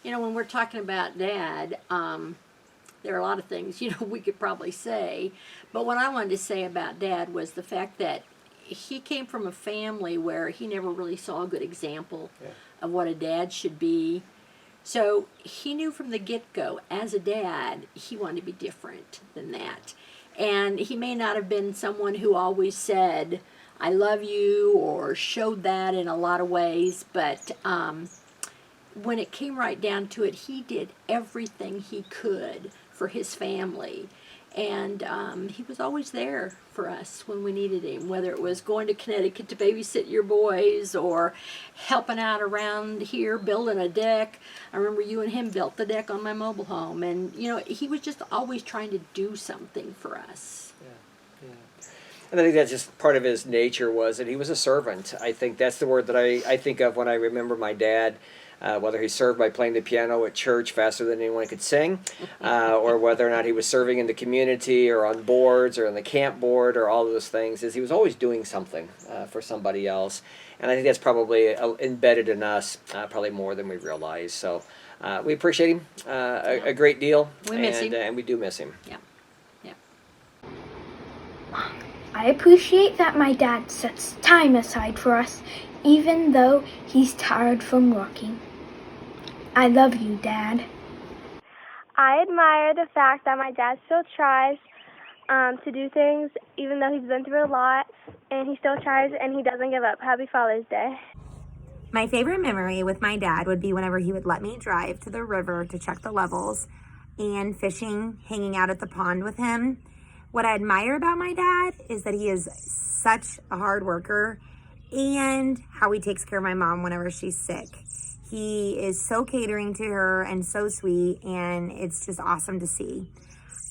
You know, when we're talking about Dad, there are a lot of things, we could probably say. But what I wanted to say about Dad was the fact that he came from a family where he never really saw a good example of what a dad should be. So he knew from the get-go, as a dad, he wanted to be different than that. And he may not have been someone who always said, I love you, or showed that in a lot of ways, but when it came right down to it, he did everything he could for his family. And he was always there for us when we needed him, whether it was going to Connecticut to babysit your boys or helping out around here building a deck. I remember you and him built the deck on my mobile home. And, he was just always trying to do something for us. Yeah. And I think that's just part of his nature was that he was a servant. I think that's the word that I think of when I remember my dad. Whether he served by playing the piano at church faster than anyone could sing, or whether or not he was serving in the community or on boards or on the camp board or all of those things, is he was always doing something for somebody else. And I think that's probably embedded in us probably more than we realize. So we appreciate him a great deal. We miss him. And we do miss him. Yeah. I appreciate that my dad sets time aside for us, even though he's tired from working. I love you, Dad. I admire the fact that my dad still tries to do things, even though he's been through a lot, and he still tries and he doesn't give up. Happy Father's Day. My favorite memory with my dad would be whenever he would let me drive to the river to check the levels and fishing, hanging out at the pond with him. What I admire about my dad is that he is such a hard worker and how he takes care of my mom whenever she's sick. He is so catering to her and so sweet, and it's just awesome to see.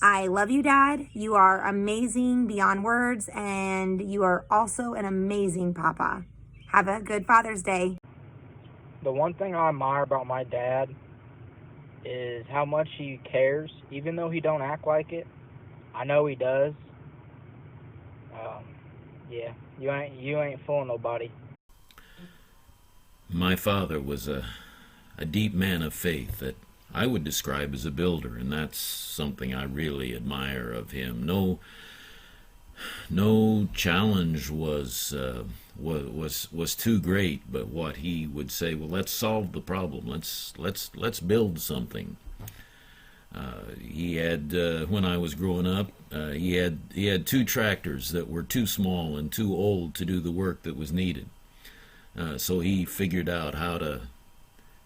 I love you, Dad. You are amazing beyond words, and you are also an amazing papa. Have a good Father's Day. The one thing I admire about my dad is how much he cares, even though he don't act like it. I know he does. Yeah, you ain't fooling nobody. My father was a deep man of faith that I would describe as a builder, and that's something I really admire of him. No challenge was too great, but what he would say, well, let's solve the problem. Let's build something. He had when I was growing up, he had 2 tractors that were too small and too old to do the work that was needed. So he figured out how to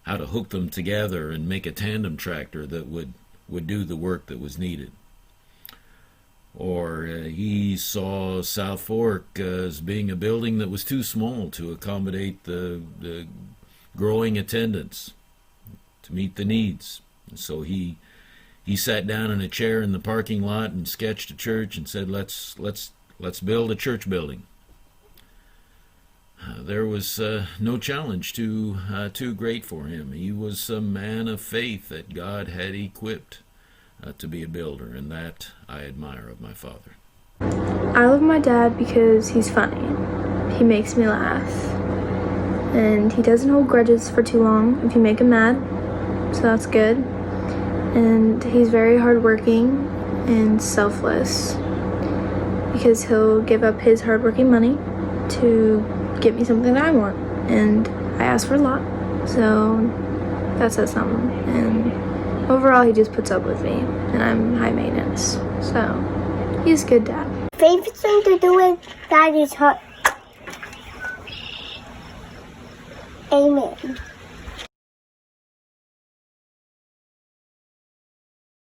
hook them together and make a tandem tractor that would do the work that was needed. Or he saw South Fork as being a building that was too small to accommodate the growing attendance, to meet the needs. And so he sat down in a chair in the parking lot and sketched a church and said, let's build a church building. There was no challenge too great for him. He was a man of faith that God had equipped to be a builder, and that I admire of my father. I love my dad because he's funny. He makes me laugh. And he doesn't hold grudges for too long if you make him mad, so that's good. And he's very hardworking and selfless because he'll give up his hardworking money to get me something that I want. And I ask for a lot, so that says something. And overall, he just puts up with me, and I'm high maintenance. So he's a good dad. Favorite thing to do with Dad is hot. Amen.